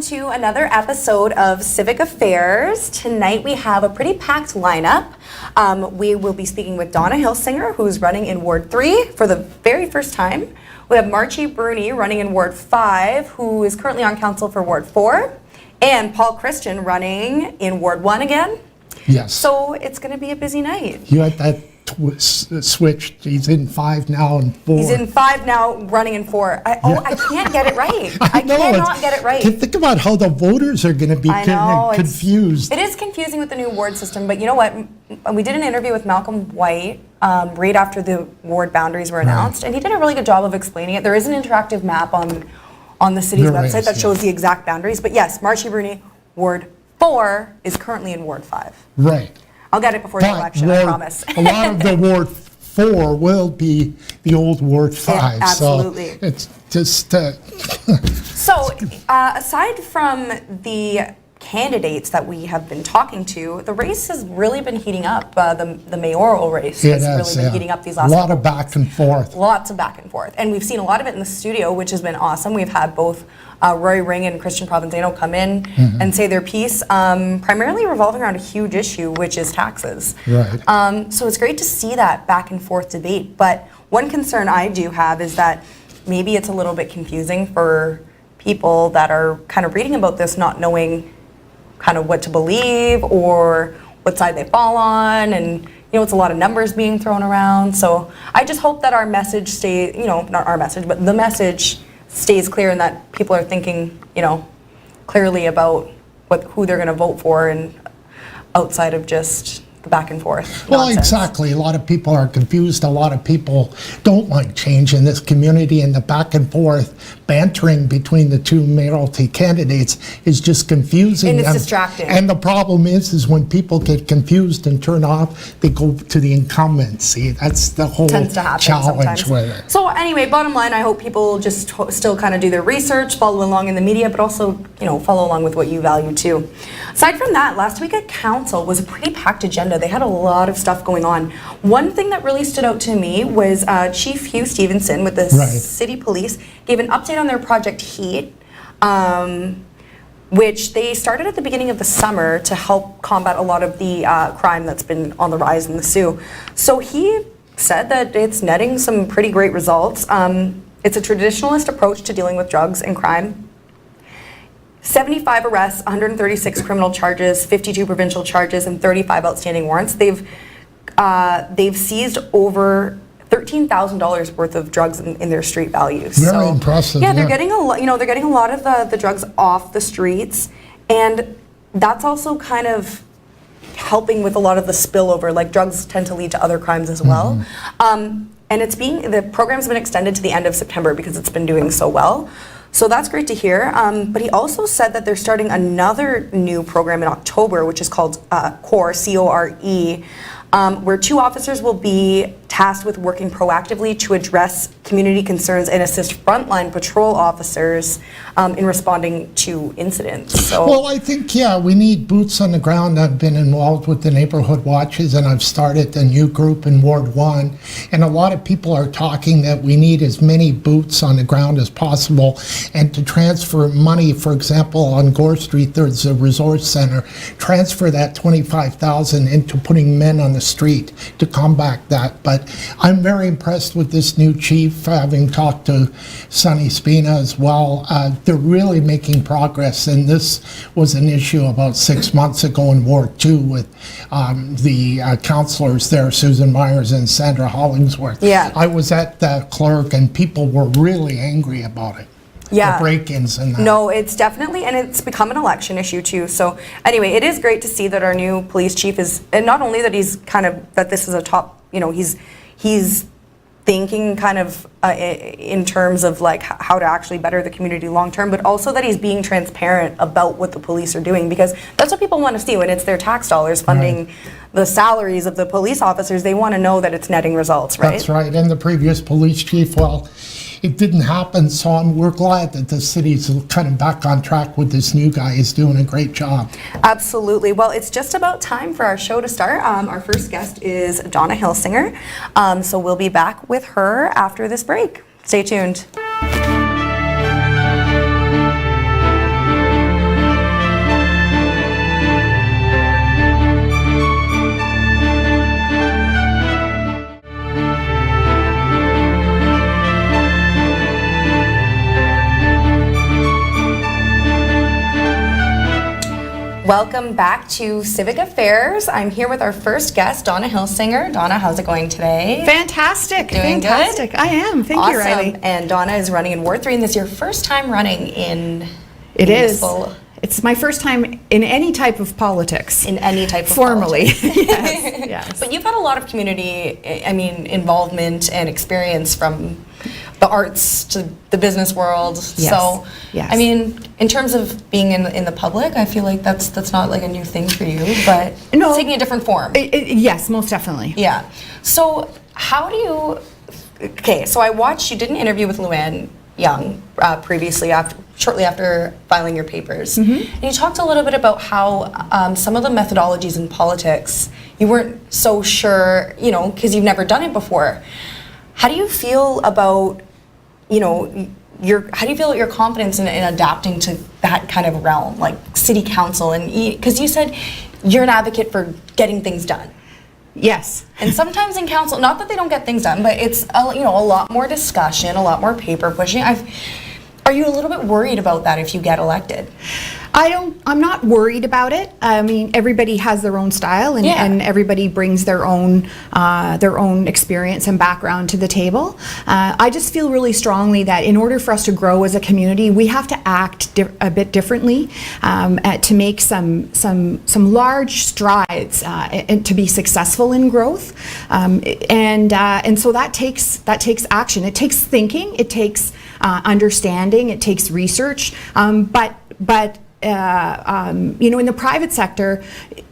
to another episode of Civic Affairs. Tonight we have a pretty packed lineup. We will be speaking with Donna Hilsinger, who's running in Ward 3 for the very first time. We have Marchy Bruni running in Ward 5, who is currently on council for Ward 4. And Paul Christian running in Ward 1 again. Yes. So it's going to be a busy night. You had that switched. He's in 5 now and 4. He's in 5 now, running in 4. I can't get it right. I cannot get it right. Think about how the voters are going to be confused. It is confusing with the new ward system, but you know what? We did an interview with Malcolm White right after the ward boundaries were announced, and he did a really good job of explaining it. There is an interactive map on the city's website that shows the exact boundaries, but yes, Marchy Bruni, Ward 4 is currently in Ward 5. Right. I'll get it before the election, I promise. A lot of the Ward 4 will be the old Ward 5. Yeah, absolutely. So it's just... So, aside from the candidates that we have been talking to, the race has really been heating up. The mayoral race has really been heating up these last A lot of back and forth. Lots of back and forth. And we've seen a lot of it in the studio, which has been awesome. We've had both Roy Ring and Christian Provenzano come in and say their piece, primarily revolving around a huge issue, which is taxes. Right. So it's great to see that back and forth debate. But one concern I do have is that maybe it's a little bit confusing for people that are kind of reading about this, not knowing kind of what to believe or what side they fall on, and it's a lot of numbers being thrown around. So I just hope that our message stays, not our message, but the message stays clear, and that people are thinking, clearly about who they're going to vote for, and outside of just the back and forth nonsense. Exactly. A lot of people are confused. A lot of people don't like change in this community, and the back and forth bantering between the two mayoralty candidates is just confusing. And it's distracting. And the problem is when people get confused and turn off, they go to the incumbent. See, that's the whole challenge with it. So anyway, bottom line, I hope people just still kind of do their research, follow along in the media, but also, follow along with what you value too. Aside from that, last week at council was a pretty packed agenda. They had a lot of stuff going on. One thing that really stood out to me was Chief Hugh Stevenson with the city police gave an update on their Project Heat, which they started at the beginning of the summer to help combat a lot of the crime that's been on the rise in the Sioux. So he said that it's netting some pretty great results. It's a traditionalist approach to dealing with drugs and crime. 75 arrests, 136 criminal charges, 52 provincial charges, and 35 outstanding warrants. They've seized over $13,000 worth of drugs in their street values. Very impressive. Yeah, they're getting a lot. They're getting a lot of the drugs off the streets, and that's also kind of helping with a lot of the spillover. Like, drugs tend to lead to other crimes as well. And the program's been extended to the end of September because it's been doing so well. So that's great to hear. But he also said that they're starting another new program in October, which is called CORE, C-O-R-E, where 2 officers will be tasked with working proactively to address community concerns and assist frontline patrol officers in responding to incidents. So, well, I think, we need boots on the ground. I've been involved with the neighborhood watches, and I've started a new group in Ward 1. And a lot of people are talking that we need as many boots on the ground as possible, and to transfer money. For example, on Gore Street, there's a resource center. Transfer that $25,000 into putting men on the street to combat that. But I'm very impressed with this new chief, having talked to Sonny Spina as well. They're really making progress, and this was an issue about 6 months ago in Ward 2 with the councillors there, Susan Myers and Sandra Hollingsworth. Yeah. I was at the clerk, and people were really angry about it. Yeah. The break-ins and that. No, it's definitely, and it's become an election issue too. So anyway, it is great to see that our new police chief is, and not only that he's kind of, that this is a top, he's thinking kind of in terms of like how to actually better the community long term, but also that he's being transparent about what the police are doing, because that's what people want to see when it's their tax dollars funding the salaries of the police officers. They want to know that it's netting results, right? That's right. And the previous police chief, well, it didn't happen, so we're glad that the city's kind of back on track with this new guy. He's doing a great job. Absolutely. Well, it's just about time for our show to start. Our first guest is Donna Hilsinger, so we'll be back with her after this break. Stay tuned. Welcome back to Civic Affairs. I'm here with our first guest, Donna Hilsinger. Donna, how's it going today? Fantastic. Doing Fantastic. good? I am. Thank you, Riley. And Donna is running in Ward 3, and this is your first time running in It is. Municipal. It's my first time in any type of politics. In any type of Formally. politics. Yes. Yes. But you've had a lot of community, involvement and experience from the arts to the business world. Yes. So, Yes. in terms of being in the public, I feel like that's not like a new thing for you, but No. it's taking a different form. Yes, most definitely. Yeah. So how do you? Okay. So I watched. You did an interview with Luann Young previously, shortly after filing your papers, and you talked a little bit about how some of the methodologies in politics you weren't so sure, because you've never done it before. How do you feel about, how do you feel about your confidence in adapting to that kind of realm, like city council, and because you said you're an advocate for getting things done. Yes. And sometimes in council, not that they don't get things done, but it's a lot more discussion, a lot more paper pushing. Are you a little bit worried about that if you get elected? I'm not worried about it. I mean, everybody has their own style, and everybody brings their own experience and background to the table. I just feel really strongly that in order for us to grow as a community, we have to act a bit differently to make some large strides and to be successful in growth. And so that takes action. It takes thinking. It takes understanding. It takes research. But in the private sector,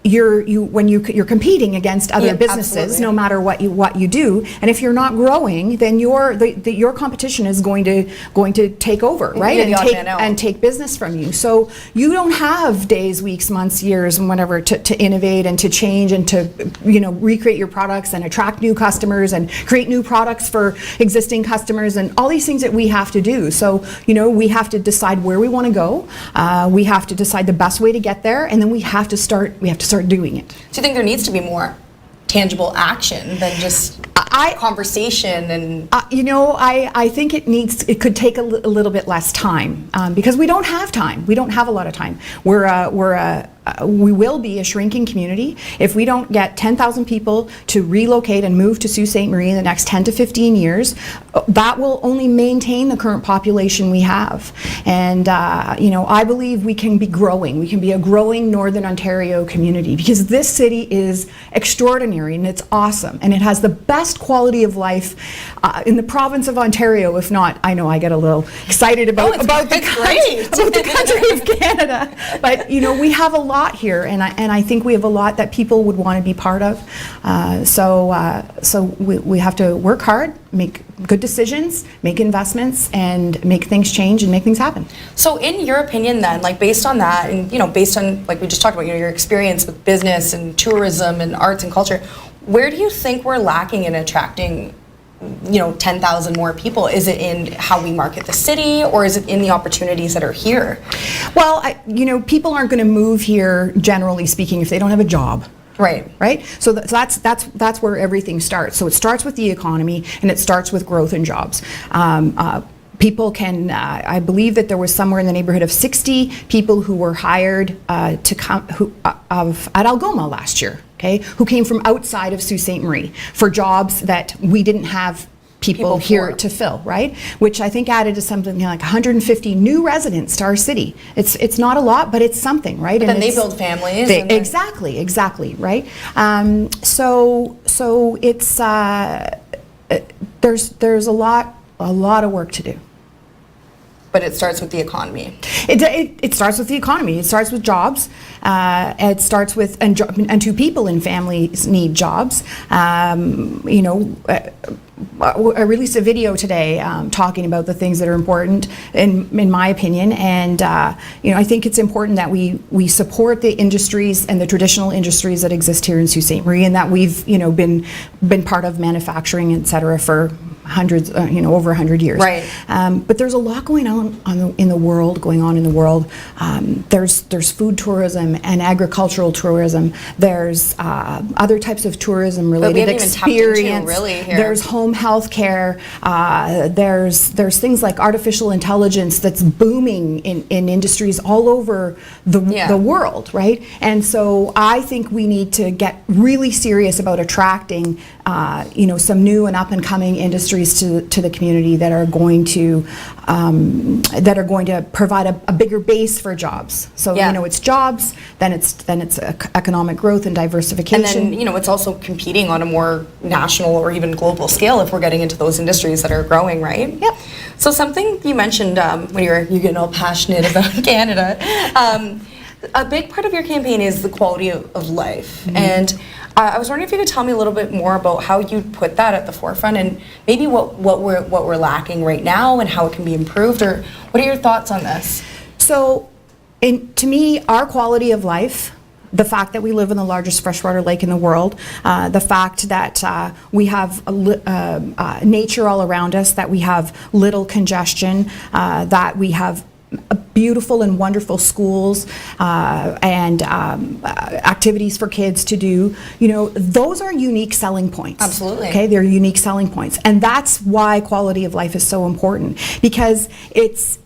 you're competing against other businesses, absolutely. no matter what you do, and if you're not growing, then your competition is going to take over, right? And take business from you. So you don't have days, weeks, months, years, and whatever to innovate and to change and to recreate your products and attract new customers and create new products for existing customers and all these things that we have to do. So we have to decide where we want to go. We have to decide the best way to get there, and then we have to start doing it. Do you think there needs to be more tangible action than just conversation and? I think it could take a little bit less time because we don't have time. We don't have a lot of time. We will be a shrinking community if we don't get 10,000 people to relocate and move to Sault Ste. Marie in the next 10 to 15 years. That will only maintain the current population we have. And I believe we can be growing. We can be a growing Northern Ontario community because this city is extraordinary and it's awesome and it has the best quality of life in the province of Ontario. If not, I know I get a little excited about the country of Canada. But we have a lot here, and I think we have a lot that people would want to be part of. So we have to work hard, make good decisions, make investments, and make things change and make things happen. So in your opinion then, like based on that, and based on like we just talked about, your experience with business and tourism and arts and culture, where do you think we're lacking in attracting 10,000 more people? Is it in how we market the city, or is it in the opportunities that are here? Well, people aren't going to move here, generally speaking, if they don't have a job. Right. So that's where everything starts. So it starts with the economy, and it starts with growth and jobs. People can, I believe that there was somewhere in the neighborhood of 60 people who were hired to come at Algoma last year, who came from outside of Sault Ste. Marie for jobs that we didn't have people here to fill, right? Which I think added to something like 150 new residents to our city. It's not a lot, but it's something, right? But then they build families. Exactly, right? So it's there's a lot of work to do. But it starts with the economy. It starts with the economy. It starts with jobs. It starts with and two people in families need jobs. I released a video today talking about the things that are important in my opinion, and I think it's important that we support the industries and the traditional industries that exist here in Sault Ste. Marie, and that we've been part of manufacturing, et cetera, for hundreds, over 100 years. Right. But there's a lot going on in the world. There's food tourism and agricultural tourism. There's other types of tourism related experience. Really here. There's home home health care. There's things like artificial intelligence that's booming in industries all over the world, right? And so I think we need to get really serious about attracting some new and up and coming industries to the community that are going to provide a bigger base for jobs. So it's jobs, then it's economic growth and diversification. And then it's also competing on a more national or even global scale if we're getting into those industries that are growing, right? Yep. So something you mentioned when you're getting all passionate about Canada, a big part of your campaign is the quality of life. Mm-hmm. And I was wondering if you could tell me a little bit more about how you put that at the forefront, and maybe what we're lacking right now and how it can be improved, or what are your thoughts on this? So, to me, our quality of life, the fact that we live in the largest freshwater lake in the world, the fact that we have nature all around us, that we have little congestion, that we have beautiful and wonderful schools and activities for kids to do, those are unique selling points. Absolutely. Okay, they're unique selling points. And that's why quality of life is so important, because it's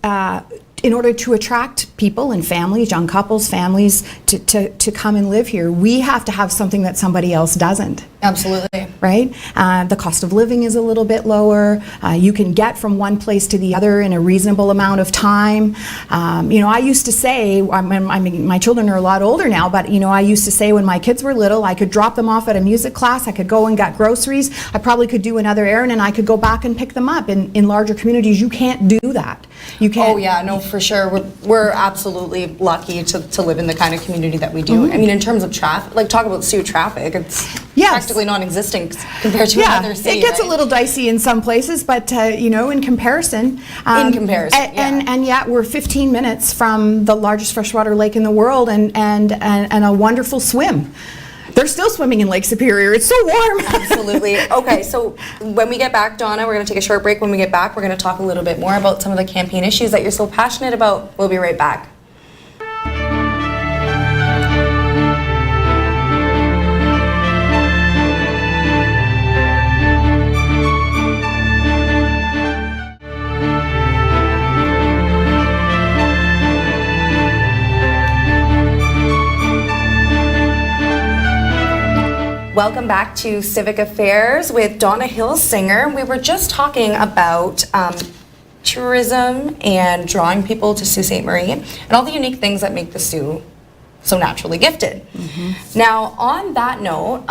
in order to attract people and families, young couples, families, to come and live here, we have to have something that somebody else doesn't. Absolutely. Right? The cost of living is a little bit lower. You can get from one place to the other in a reasonable amount of time. I used to say, my children are a lot older now, but I used to say when my kids were little, I could drop them off at a music class, I could go and get groceries, I probably could do another errand, and I could go back and pick them up. In larger communities, you can't do that. You can't. Oh yeah, no, for sure. We're absolutely lucky to live in the kind of community that we do. Mm-hmm. I mean, in terms of traffic, like talk about Sioux traffic, it's practically non-existent compared to another city. It gets right? a little dicey in some places, but in comparison. And yet we're 15 minutes from the largest freshwater lake in the world, and a wonderful swim. They're still swimming in Lake Superior. It's so warm. Absolutely. Okay, so when we get back, Donna, we're going to take a short break. When we get back, we're going to talk a little bit more about some of the campaign issues that you're so passionate about. We'll be right back. Welcome back to Civic Affairs with Donna Hilsinger. We were just talking about tourism and drawing people to Sault Ste. Marie and all the unique things that make the Sioux so naturally gifted. Mm-hmm. Now, on that note,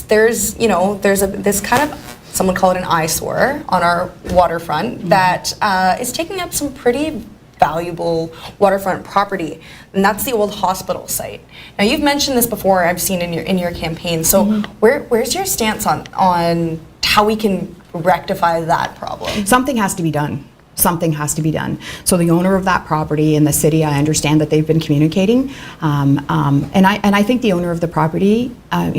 there's this kind of, some would call it an eyesore on our waterfront, mm-hmm. that is taking up some pretty valuable waterfront property, and that's the old hospital site. Now, you've mentioned this before, I've seen in your campaign, so mm-hmm. where's your stance on how we can rectify that problem? Something has to be done. Something has to be done. So the owner of that property in the city, I understand that they've been communicating, and I think the owner of the property, I've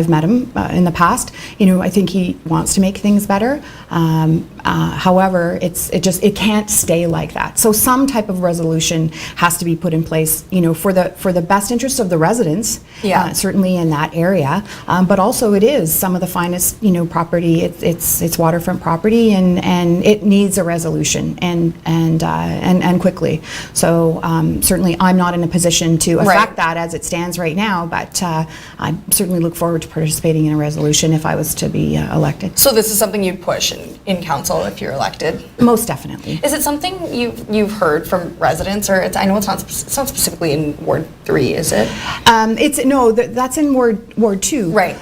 met him in the past. I think he wants to make things better. However, it can't stay like that. So some type of resolution has to be put in place, for the best interest of the residents, certainly in that area. But also, it is some of the finest, property. It's waterfront property, and it needs a resolution and quickly. So certainly, I'm not in a position to affect that as it stands right now. But I certainly look forward to participating in a resolution if I was to be elected. So this is something you'd push in council if you're elected? Most definitely. Is it something you've heard from residents, or I know it's not specifically in Ward 3, is it? That's in Ward 2. Right.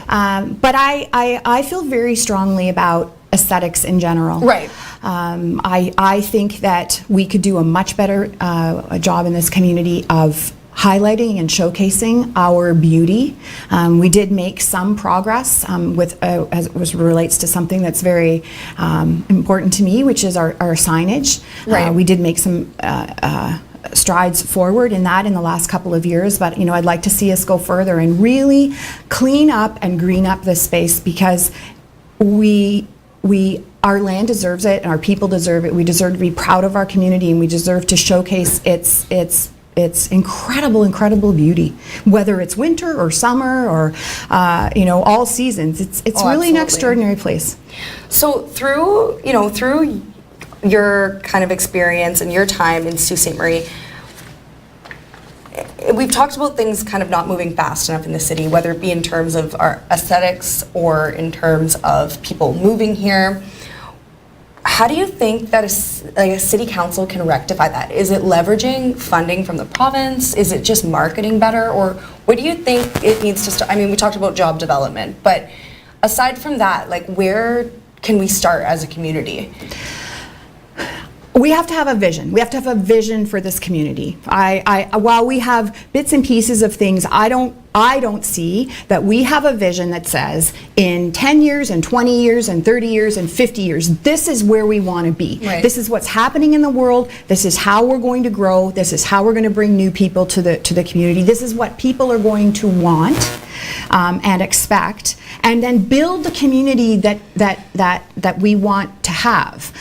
But I feel very strongly about aesthetics in general. Right. I think that we could do a much better job in this community of highlighting and showcasing our beauty. We did make some progress as it relates to something that's very important to me, which is our signage. Right. We did make some strides forward in that in the last couple of years, but I'd like to see us go further and really clean up and green up this space, because our land deserves it, and our people deserve it. We deserve to be proud of our community, and we deserve to showcase its its incredible beauty, whether it's winter or summer or all seasons. It's really an absolutely. extraordinary place. So through your kind of experience and your time in Sault Ste. Marie, we've talked about things kind of not moving fast enough in the city, whether it be in terms of our aesthetics or in terms of people moving here. How do you think that a city council can rectify that? Is it leveraging funding from the province? Is it just marketing better? Or what do you think it needs to start? I mean, we talked about job development, but aside from that, like, where can we start as a community? We have to have a vision. We have to have a vision for this community. While we have bits and pieces of things, I don't see that we have a vision that says in 10 years and 20 years and 30 years and 50 years, this is where we want to be. Right. This is what's happening in the world. This is how we're going to grow. This is how we're going to bring new people to the community. This is what people are going to want and expect, and then build the community that we want to have.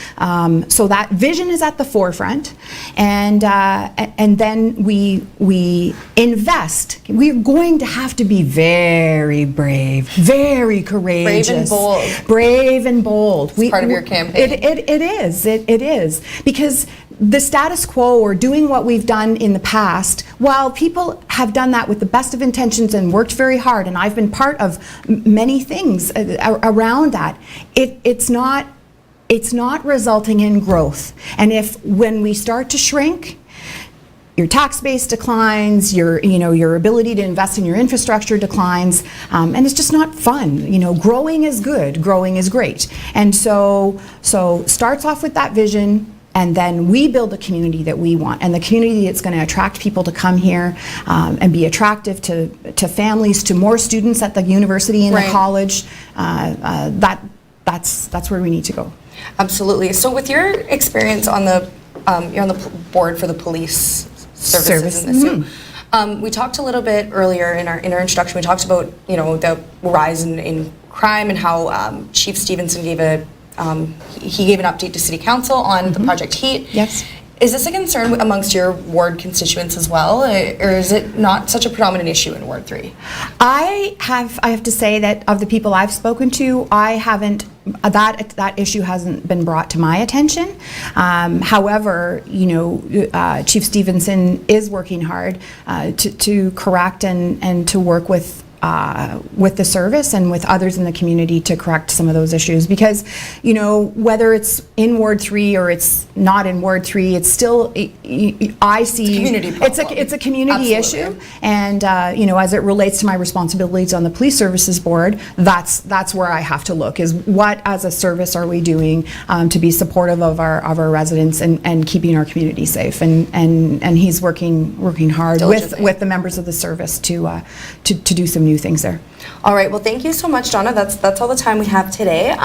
So that vision is at the forefront, and then we invest. We're going to have to be very brave, very courageous. Brave and bold. Brave and bold. It's part of your campaign. It is. Because the status quo, or doing what we've done in the past, while people have done that with the best of intentions and worked very hard, and I've been part of many things around that, it's not resulting in growth. And when we start to shrink, your tax base declines, your ability to invest in your infrastructure declines, and it's just not fun. Growing is good, growing is great. And so starts off with that vision, and then we build the community that we want, and the community that's going to attract people to come here and be attractive to families, to more students at the university and Right. the college. That's where we need to go. Absolutely. So with your experience you're on the board for the police services in the Sioux. We talked a little bit earlier in our introduction. We talked about the rise in crime and how Chief Stevenson gave an update to City Council on the Project Heat. Yes. Is this a concern amongst your ward constituents as well, or is it not such a predominant issue in Ward 3? I have to say that of the people I've spoken to, I haven't. That issue hasn't been brought to my attention. However, Chief Stevenson is working hard to correct and to work with the service and with others in the community to correct some of those issues, because whether it's in Ward 3 or it's not in Ward 3, it's still I see community problem. it's a community Absolutely. issue, and as it relates to my responsibilities on the Police Services Board, that's where I have to look, is what as a service are we doing to be supportive of our residents and keeping our community safe, and he's working hard Diligently. with the members of the service to do some new things there. All right. Well, thank you so much, Donna. That's all the time we have today.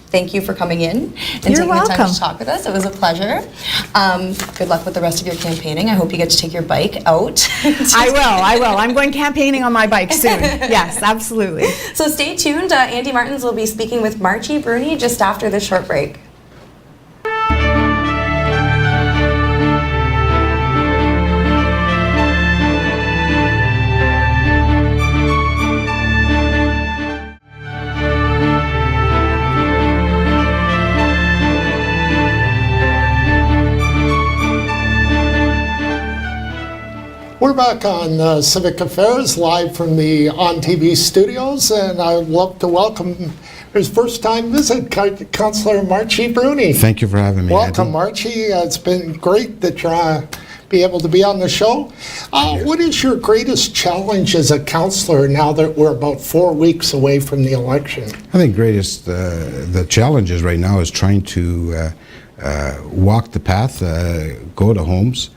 Thank you for coming in and You're taking the time welcome. to talk with us. It was a pleasure. Good luck with the rest of your campaigning. I hope you get to take your bike out. I will. I'm going campaigning on my bike soon. Yes, absolutely. So stay tuned. Andy Martins will be speaking with Marchy Bruni just after this short break. We're back on Civic Affairs, live from the ONNtv studios, and I'd love to welcome his first-time visit, Councillor Marchy Bruni. Thank you for having me. Welcome, Andy. Marchy. It's been great that you're be able to be on the show. What is your greatest challenge as a councillor now that we're about 4 weeks away from the election? I think the challenges right now is trying to walk the path, go to homes,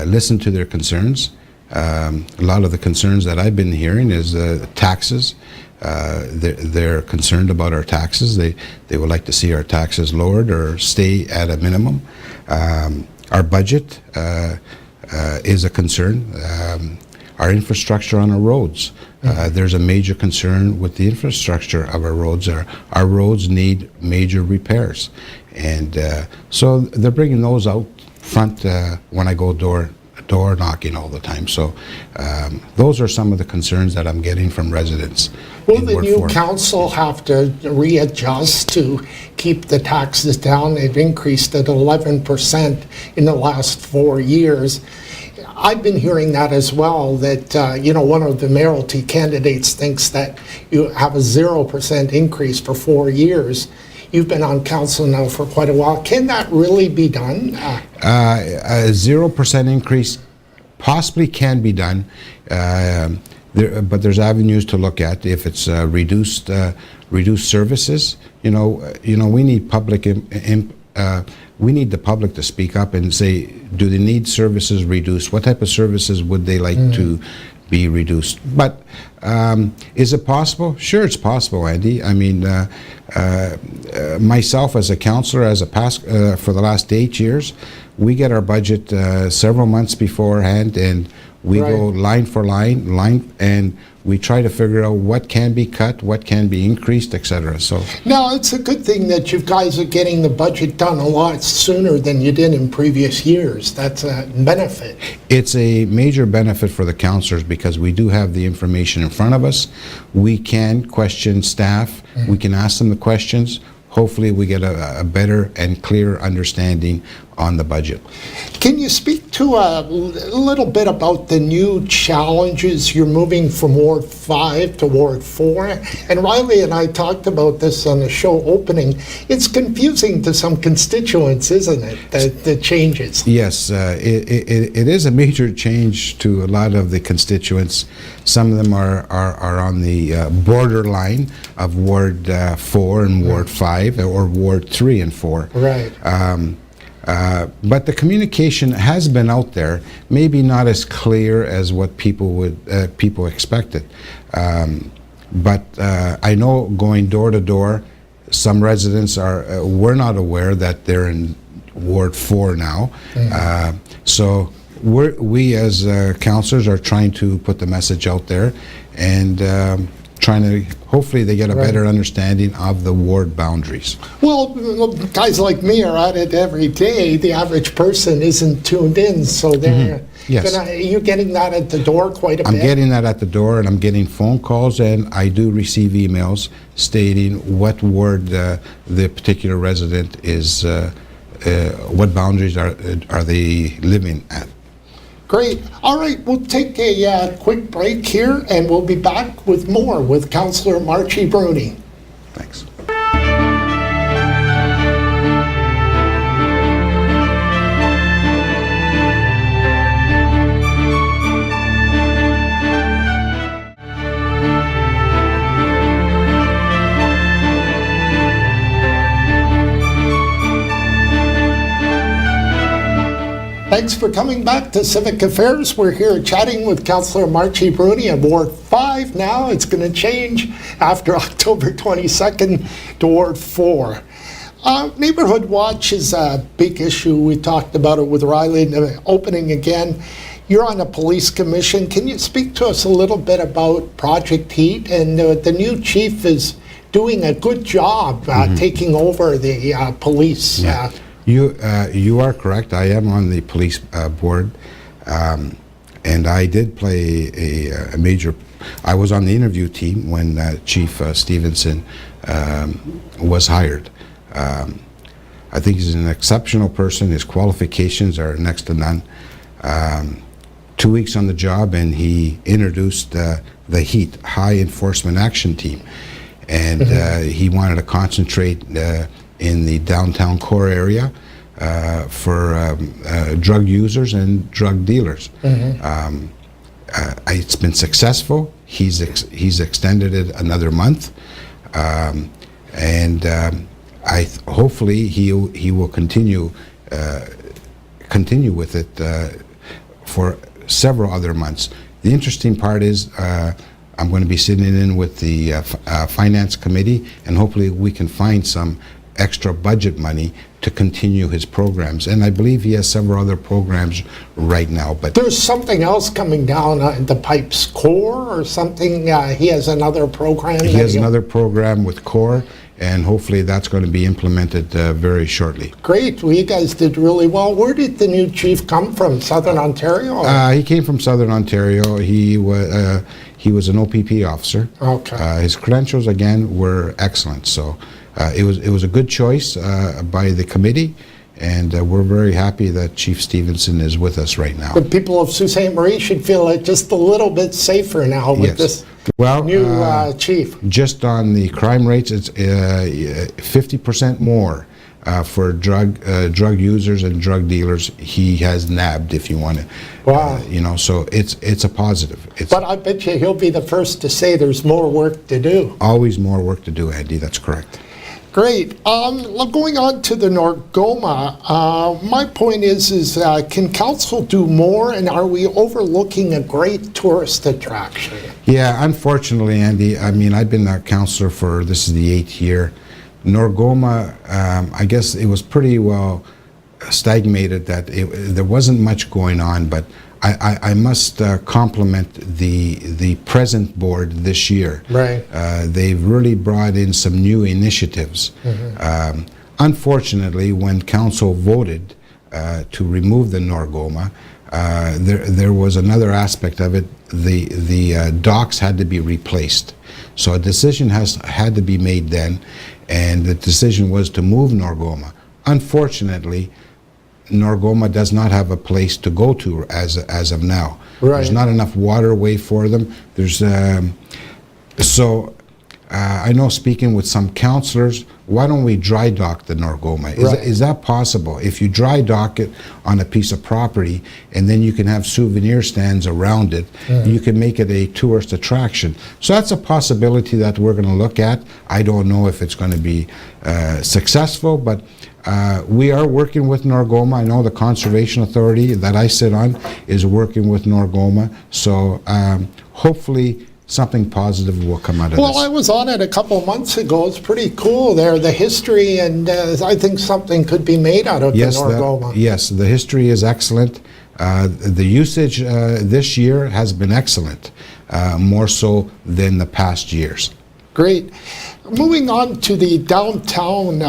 listen to their concerns. A lot of the concerns that I've been hearing is taxes. They're concerned about our taxes. They would like to see our taxes lowered or stay at a minimum. Our budget is a concern. Our infrastructure on our roads. There's a major concern with the infrastructure of our roads. Our roads need major repairs. And so they're bringing those out front when I go door door knocking all the time. So those are some of the concerns that I'm getting from residents. Will in the Ward new 4. council have to readjust to keep the taxes down? They've increased at 11% in the last 4 years. I've been hearing that as well, that, one of the mayoralty candidates thinks that you have a 0% increase for 4 years. You've been on council now for quite a while. Can that really be done? A 0% increase possibly can be done, but there's avenues to look at. If it's reduced services, we need we need the public to speak up and say, do they need services reduced? What type of services would they like to be reduced? But is it possible? Sure, it's possible, Andy. I mean, myself as a councillor, for the last 8 years, we get our budget several months beforehand, and we go line for line, and we try to figure out what can be cut, what can be increased, etc. So now, it's a good thing that you guys are getting the budget done a lot sooner than you did in previous years. That's a benefit. it's a major benefit for the councillors because we do have the information in front of us. We can question staff. We can ask them the questions. Hopefully we get a better and clearer understanding on the budget. Can you speak to a little bit about the new challenges? You're moving from Ward 5 to Ward 4, and Riley and I talked about this on the show opening. It's confusing to some constituents, isn't it, the changes? Yes, it is a major change to a lot of the constituents. Some of them are on the borderline of Ward 4 and Ward 5, or Ward 3 and 4. Right. But the communication has been out there, maybe not as clear as what people expected. But I know going door to door, some residents were not aware that they're in Ward 4 now. So we as councillors are trying to put the message out there and trying to, hopefully they get a better understanding of the ward boundaries. Well, guys like me are at it every day. The average person isn't tuned in, so they're Yes. you're getting that at the door quite a bit. I'm getting that at the door, and I'm getting phone calls, and I do receive emails stating what ward the particular resident is, what boundaries are they living at. Great. All right, we'll take a quick break here, and we'll be back with more with Councillor Marchy Bruni. Thanks. Thanks for coming back to Civic Affairs. We're here chatting with Councillor Marchy Bruni of Ward 5 now. It's going to change after October 22nd to Ward 4. Neighborhood Watch is a big issue. We talked about it with Riley in the opening again. You're on the police commission. Can you speak to us a little bit about Project Heat? And the new chief is doing a good job taking over the police. Yeah. You are correct. I am on the police board, and I did play a major. I was on the interview team when Chief Stevenson was hired. I think he's an exceptional person. His qualifications are next to none. 2 weeks on the job, and he introduced the HEAT, High Enforcement Action Team, and he wanted to concentrate in the downtown core area for drug users and drug dealers. It's been successful. He's extended it another month, and hopefully he will continue with it for several other months. The interesting part is I'm going to be sitting in with the finance committee, and hopefully we can find some extra budget money to continue his programs. And I believe he has several other programs right now. But There's something else coming down the Pipes Core or something. He has another program. he has another program with CORE, and hopefully that's going to be implemented very shortly. Great. Well, you guys did really well. Where did the new chief come from? Southern Ontario? He came from Southern Ontario. He was an OPP officer. Okay. His credentials again were excellent. So it was a good choice by the committee, and we're very happy that Chief Stevenson is with us right now. The people of Sault Ste. Marie should feel like just a little bit safer now with Yes. this Well, new chief. just on the crime rates, it's 50% more for drug users and drug dealers. He has nabbed, if you want to. Wow. So it's a positive. It's But I bet you he'll be the first to say there's more work to do. always more work to do, Andy. That's correct. Great. Going on to the Norgoma, my point is can council do more, and are we overlooking a great tourist attraction? Yeah, unfortunately, Andy, I mean, I've been a councillor for, this is the 8th year. Norgoma, I guess it was pretty well stagnated, that there wasn't much going on, but I must compliment the present board this year. Right. They've really brought in some new initiatives. Unfortunately, when council voted to remove the Norgoma, there was another aspect of it. The docks had to be replaced. So a decision had to be made then, and the decision was to move Norgoma. Unfortunately, Norgoma does not have a place to go to as of now. Right. There's not enough waterway for them. There's I know, speaking with some councillors, why don't we dry dock the Norgoma? Is that possible? If you dry dock it on a piece of property, and then you can have souvenir stands around it, you can make it a tourist attraction. So that's a possibility that we're going to look at. I don't know if it's going to be successful, but we are working with Norgoma. I know the Conservation Authority that I sit on is working with Norgoma. So hopefully something positive will come out of this. Well, I was on it a couple of months ago. It's pretty cool there, the history, and I think something could be made out of the Norgoma. Yes, the history is excellent. The usage this year has been excellent, more so than the past years. Great. Moving on to the downtown,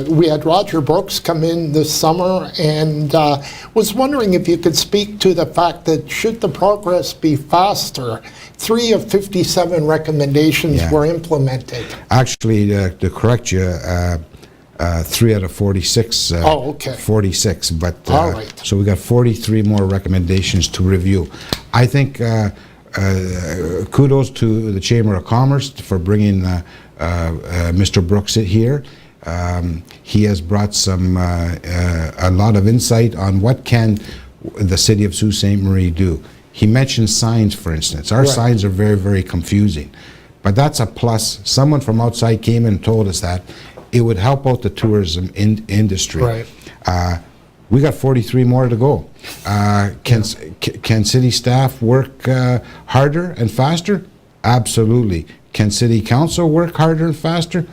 we had Roger Brooks come in this summer, and was wondering if you could speak to the fact that should the progress be faster, 3 of 57 recommendations were implemented. Actually, to correct you, 3 out of 46. Oh, okay. 46, but All right. So we got 43 more recommendations to review. I think kudos to the Chamber of Commerce for bringing Mr. Brooks here. He has brought a lot of insight on what can the city of Sault Ste. Marie do. He mentioned signs, for instance. Our signs are very, very confusing, but that's a plus. Someone from outside came and told us that it would help out the tourism industry. Right. We got 43 more to go. Can city staff work harder and faster? Absolutely. Can city council work harder and faster?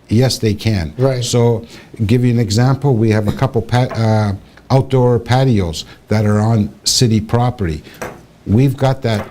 Yes, they can. Right. So, give you an example, we have a couple outdoor patios that are on city property. We've got that.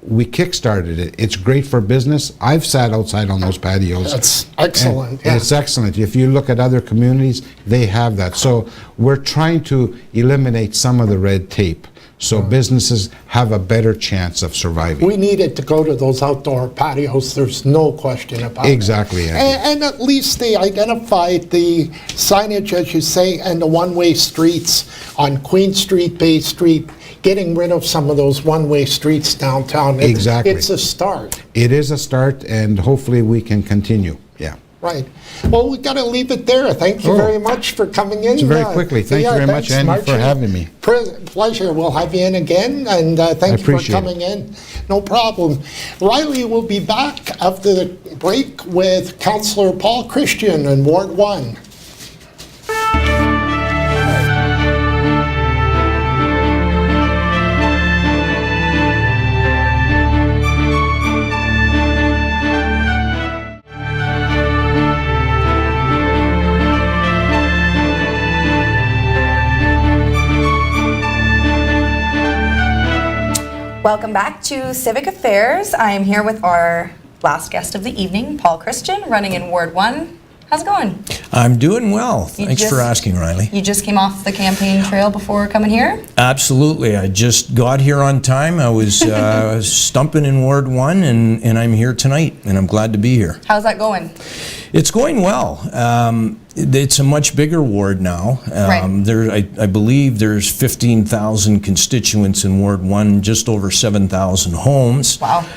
We kickstarted it. It's great for business. I've sat outside on those patios. That's excellent. And it's excellent. If you look at other communities, they have that. So we're trying to eliminate some of the red tape so businesses have a better chance of surviving. We needed to go to those outdoor patios, there's no question about it. Exactly, Andy. And at least they identified the signage, as you say, and the one-way streets on Queen Street, Bay Street, getting rid of some of those one-way streets downtown. Exactly. It's a start. It is a start, and hopefully we can continue. Yeah. Right. Well, we got to leave it there. Thank you very much for coming in. Very quickly. Thank you very much, thanks, Andy, for Marchy. having me. Pleasure. We'll have you in again, and thank you for coming in. No problem. Riley will be back after the break with Councillor Paul Christian in Ward 1. Welcome back to Civic Affairs. I am here with our last guest of the evening, Paul Christian, running in Ward 1. How's it going? I'm doing well. Thanks for asking, Riley. You just came off the campaign trail before coming here? Absolutely. I just got here on time. I was stumping in Ward 1, and I'm here tonight, and I'm glad to be here. How's that going? It's going well. It's a much bigger ward now. Right. I believe there's 15,000 constituents in Ward 1, just over 7,000 homes. Wow.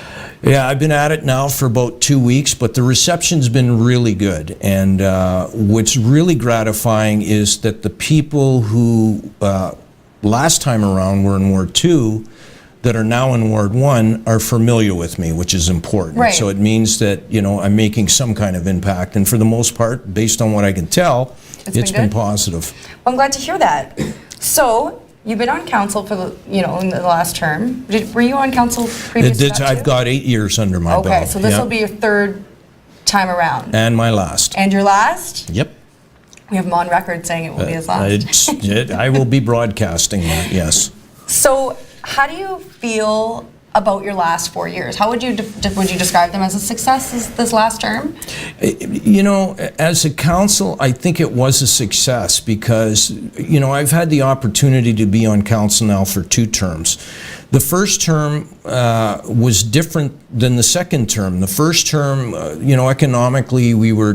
Yeah, I've been at it now for about 2 weeks, but the reception's been really good. And what's really gratifying is that the people who last time around were in Ward 2 that are now in Ward 1 are familiar with me, which is important. Right. So it means that, you know, I'm making some kind of impact. And for the most part, based on what I can tell, it's been positive. Well, I'm glad to hear that. So, you've been on council for the, in the last term. Were you on council previous to that too? I've got 8 years under my belt. Okay, so this will be your third time around. And my last. And your last? Yep. We have him on record saying it will be his last. I will be broadcasting that, yes. So, how do you feel about your last 4 years? How would you describe them as a success this last term? You know, as a council, I think it was a success because, you know, I've had the opportunity to be on council now for 2 terms. The first term was different than the second term. The first term, you know, economically we were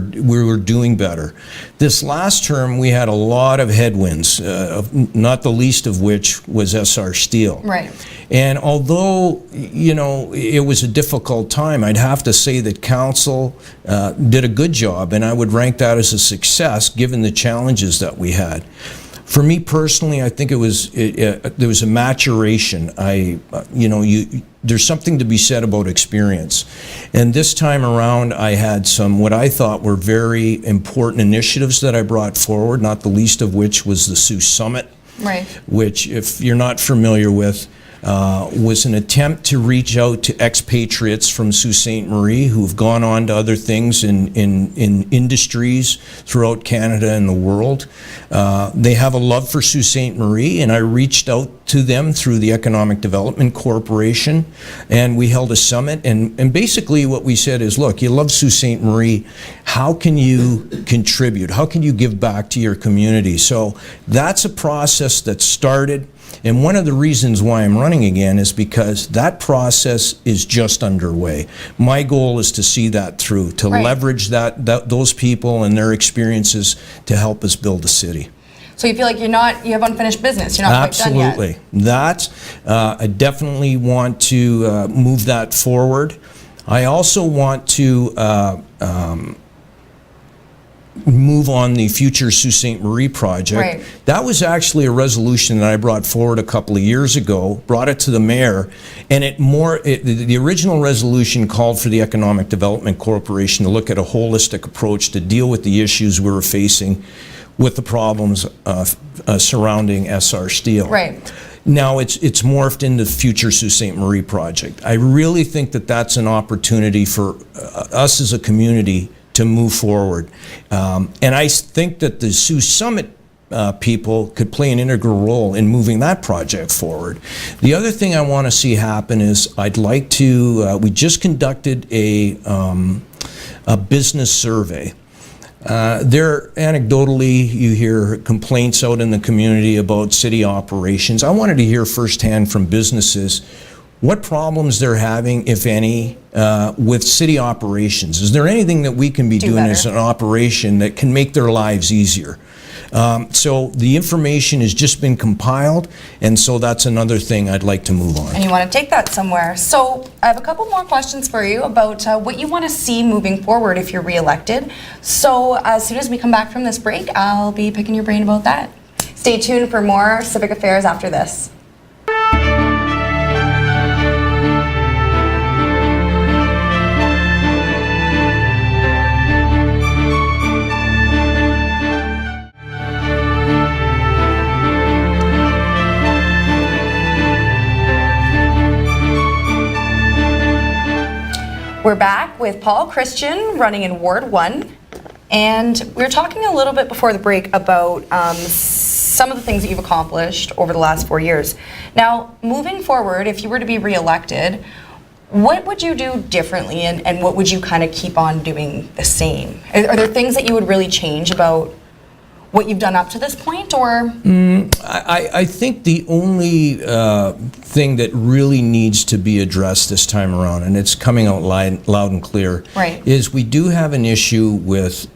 doing better. This last term we had a lot of headwinds, not the least of which was SR Steel. Right. And although, you know, it was a difficult time, I'd have to say that council did a good job, and I would rank that as a success given the challenges that we had. For me personally, I think there was a maturation. There's something to be said about experience. And this time around, I had some what I thought were very important initiatives that I brought forward, not the least of which was the Sioux Summit, right. which, if you're not familiar with, was an attempt to reach out to expatriates from Sault Ste. Marie who've gone on to other things in industries throughout Canada and the world. They have a love for Sault Ste. Marie, and I reached out to them through the Economic Development Corporation, and we held a summit, and basically what we said is, look, you love Sault Ste. Marie, how can you contribute? How can you give back to your community? So that's a process that started. And one of the reasons why I'm running again is because that process is just underway. My goal is to see that through, to leverage those people and their experiences to help us build a city. So you feel like you have unfinished business, you're not quite done yet? Absolutely. I definitely want to move that forward. I also want to move on the future Sault Ste. Marie project. Right. That was actually a resolution that I brought forward a couple of years ago, brought it to the mayor, and the original resolution called for the Economic Development Corporation to look at a holistic approach to deal with the issues we were facing with the problems surrounding SR Steel. Right. Now it's morphed into the future Sault Ste. Marie project. I really think that that's an opportunity for us as a community to move forward. And I think that the Sioux Summit people could play an integral role in moving that project forward. The other thing I want to see happen is I'd like to, we just conducted a business survey. Anecdotally, you hear complaints out in the community about city operations. I wanted to hear firsthand from businesses what problems they're having, if any, with city operations. Is there anything that we can be doing as an operation that can make their lives easier? So the information has just been compiled, and so that's another thing I'd like to move on. And you want to take that somewhere. So I have a couple more questions for you about what you want to see moving forward if you're re-elected. So as soon as we come back from this break, I'll be picking your brain about that. Stay tuned for more Civic Affairs after this. We're back with Paul Christian running in Ward 1, and we were talking a little bit before the break about some of the things that you've accomplished over the last 4 years. Now, moving forward, if you were to be reelected, what would you do differently, and what would you kind of keep on doing the same? Are there things that you would really change about what you've done up to this point, or? I think the only thing that really needs to be addressed this time around, and it's coming out loud and clear, Right. is we do have an issue with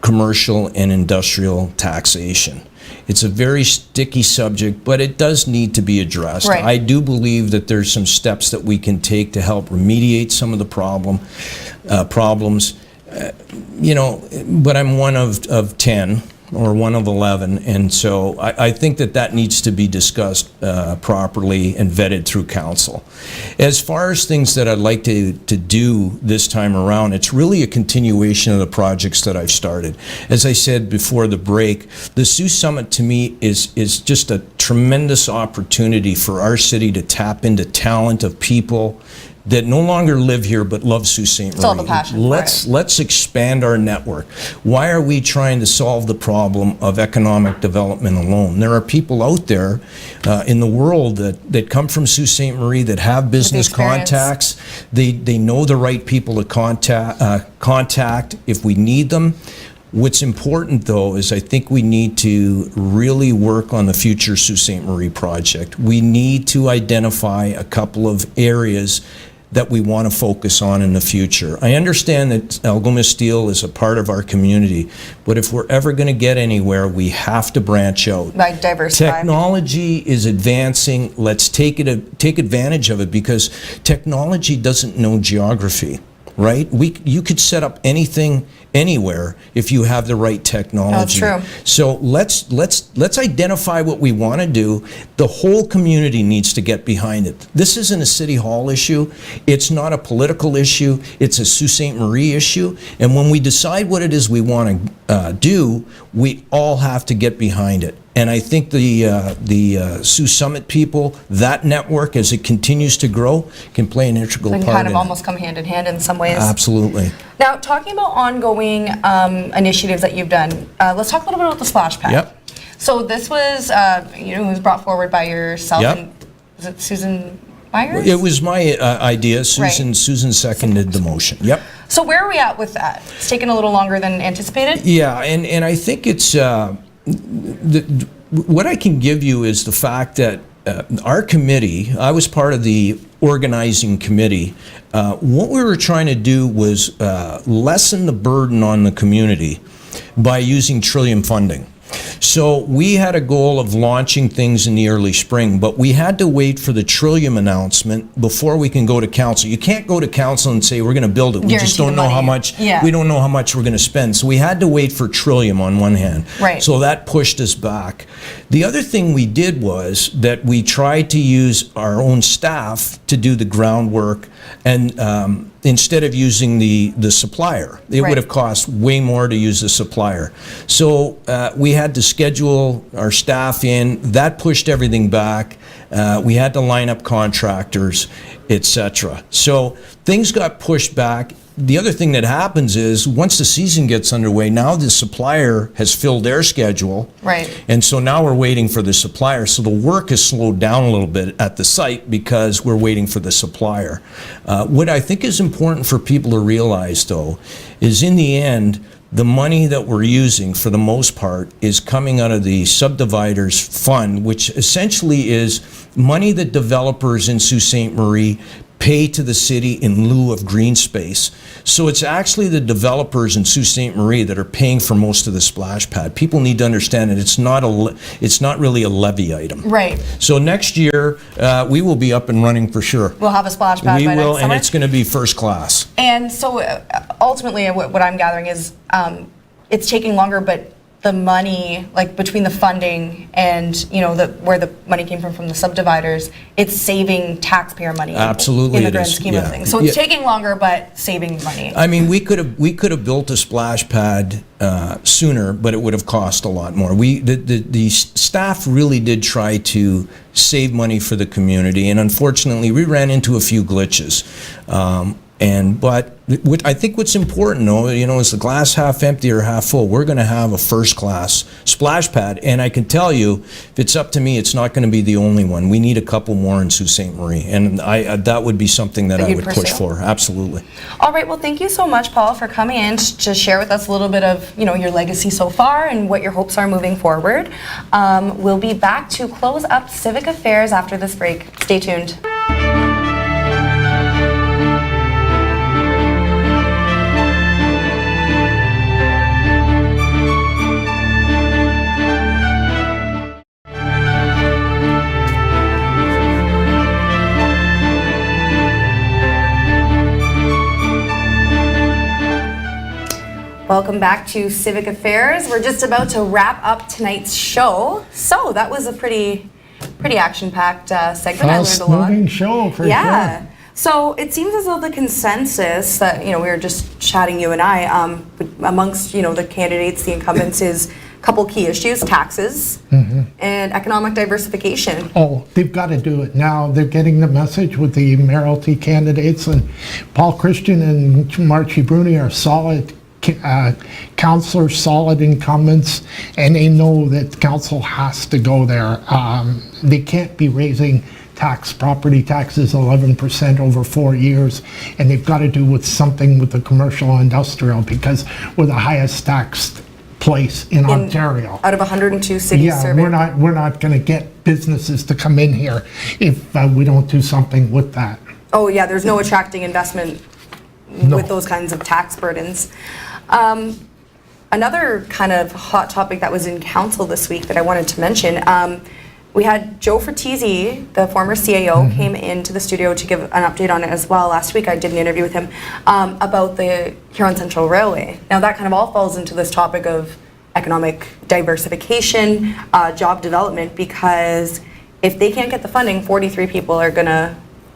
commercial and industrial taxation. It's a very sticky subject, but it does need to be addressed. Right. I do believe that there's some steps that we can take to help remediate some of the problems. But I'm one of 10 or one of 11, and so I think that needs to be discussed properly and vetted through council. As far as things that I'd like to do this time around, it's really a continuation of the projects that I've started. As I said before the break, the Sioux Summit to me is just a tremendous opportunity for our city to tap into talent of people that no longer live here but love Sault Ste. Marie. Still have a passion for it. Let's expand our network. Why are we trying to solve the problem of economic development alone? There are people out there in the world that come from Sault Ste. Marie that have business experience. contacts. They know the right people to contact if we need them. What's important, though, is I think we need to really work on the future Sault Ste. Marie project. We need to identify a couple of areas that we want to focus on in the future. I understand that Algoma Steel is a part of our community, but if we're ever going to get anywhere, we have to branch out. Like diversify. Technology is advancing. Let's take advantage of it, because technology doesn't know geography, right? You could set up anything anywhere if you have the right technology. That's true. So let's identify what we want to do. The whole community needs to get behind it. This isn't a city hall issue. It's not a political issue. It's a Sault Ste. Marie issue. And when we decide what it is we want to do, we all have to get behind it. And I think the Sioux Summit people, that network, as it continues to grow, can play an integral They part kind in of it. almost come hand in hand in some ways. Absolutely. Now, talking about ongoing initiatives that you've done, let's talk a little bit about the splash pad. Yep. So this was, it was brought forward by yourself Yep. and, was it Susan Myers? It was my idea. Susan Right. Susan seconded the motion. Yep. So where are we at with that? It's taken a little longer than anticipated? Yeah, and I think it's what I can give you is the fact that our committee, I was part of the organizing committee. What we were trying to do was lessen the burden on the community by using Trillium funding. So we had a goal of launching things in the early spring, but we had to wait for the Trillium announcement before we can go to council. You can't go to council and say we're going to build it. We just Guarantee don't the know how money. much. Yeah. We don't know how much we're going to spend. So we had to wait for Trillium on one hand. Right. So that pushed us back. The other thing we did was that we tried to use our own staff to do the groundwork, and instead of using the supplier. It Right. would have cost way more to use the supplier. So we had to schedule our staff in. That pushed everything back. We had to line up contractors, etc. So things got pushed back. The other thing that happens is once the season gets underway, now the supplier has filled their schedule. Right. And so now we're waiting for the supplier. So the work has slowed down a little bit at the site because we're waiting for the supplier. What I think is important for people to realize, though, is in the end, the money that we're using, for the most part, is coming out of the subdividers fund, which essentially is money that developers in Sault Ste. Marie pay to the city in lieu of green space. So it's actually the developers in Sault Ste. Marie that are paying for most of the splash pad. People need to understand that it's not really a levy item. Right. So next year, we will be up and running for sure. We'll have a splash pad We by will, next and summer? it's going to be first class. And so ultimately, what I'm gathering is it's taking longer, but the money, like between the funding and where the money came from the subdividers, it's saving taxpayer money. Absolutely in the it grand is, scheme yeah. of things. So it's Yeah. taking longer, but saving money. I mean, we could have built a splash pad sooner, but it would have cost a lot more. The staff really did try to save money for the community, and unfortunately, we ran into a few glitches. But what I think what's important, though, is the glass half empty or half full. We're going to have a first-class splash pad, and I can tell you, if it's up to me, it's not going to be the only one. We need a couple more in Sault Ste. Marie, and that would be something that I you'd would push pursue? for. Absolutely. All right, well, thank you so much, Paul, for coming in to share with us a little bit of, your legacy so far and what your hopes are moving forward. We'll be back to close up Civic Affairs after this break. Stay tuned. Welcome back to Civic Affairs. We're just about to wrap up tonight's show. So that was a pretty action-packed segment. I learned a lot. Fast-moving show, for Yeah. sure. So it seems as though the consensus that, we were just chatting, you and I, amongst, the candidates, the incumbents, is a couple key issues: taxes and economic diversification. Oh, they've got to do it now. They're getting the message with the mayoralty candidates, and Paul Christian and Marchy Bruni are solid councillors, solid incumbents, and they know that council has to go there. They can't be raising property taxes 11% over 4 years, and they've got to do with something with the commercial industrial, because we're the highest taxed place in Ontario. Out of 102 cities Yeah, surveyed. we're not going to get businesses to come in here if we don't do something with that. Oh yeah, there's no attracting investment No. with those kinds of tax burdens. Another kind of hot topic that was in council this week that I wanted to mention, we had Joe Fertizzi, the former CAO, came into the studio to give an update on it as well. Last week I did an interview with him about the Huron Central Railway. Now that kind of all falls into this topic of economic diversification, job development, because if they can't get the funding, 43 people are going to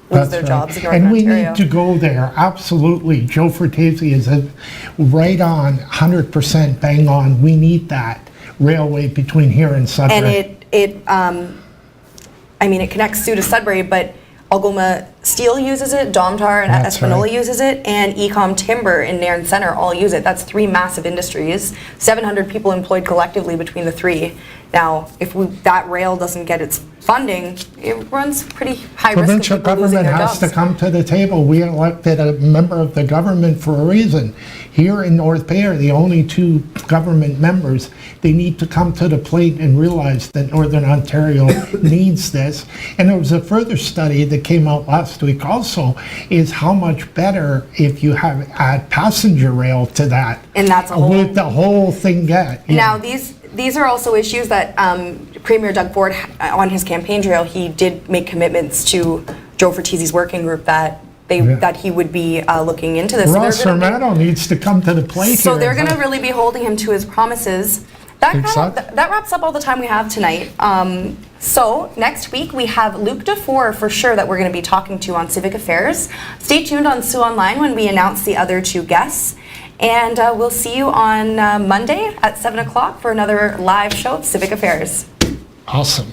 lose their jobs in Northern And we Ontario. need to go there, absolutely. Joe Fertizzi is right on, 100% bang on. We need that railway between here and Sudbury. And it connects Sioux to Sudbury, but Algoma Steel uses it, Domtar and That's Espanola right. uses it, and Ecom Timber in Nairn Centre all use it. That's 3 massive industries, 700 people employed collectively between the 3. Now, if that rail doesn't get its funding, it runs pretty high risk of Provincial people losing government their has to jobs. come to the table. We elected a member of the government for a reason. Here in North Bay are the only 2 government members. They need to come to the plate and realize that Northern Ontario needs this. And there was a further study that came out last week also, is how much better if you add passenger rail to that. And that's a whole- Would the whole thing get? Now, these are also issues that Premier Doug Ford, on his campaign trail, he did make commitments to Joe Fertizzi's working group that he would be looking into this. So Ross they're gonna be- Hermano needs to come to the plate So here. they're going to really be holding him to his promises. Exactly. That wraps up all the time we have tonight. So next week we have Luc Dufour for sure that we're going to be talking to on Civic Affairs. Stay tuned on Sioux Online when we announce the other 2 guests. And we'll see you on Monday at 7 o'clock for another live show of Civic Affairs. Awesome.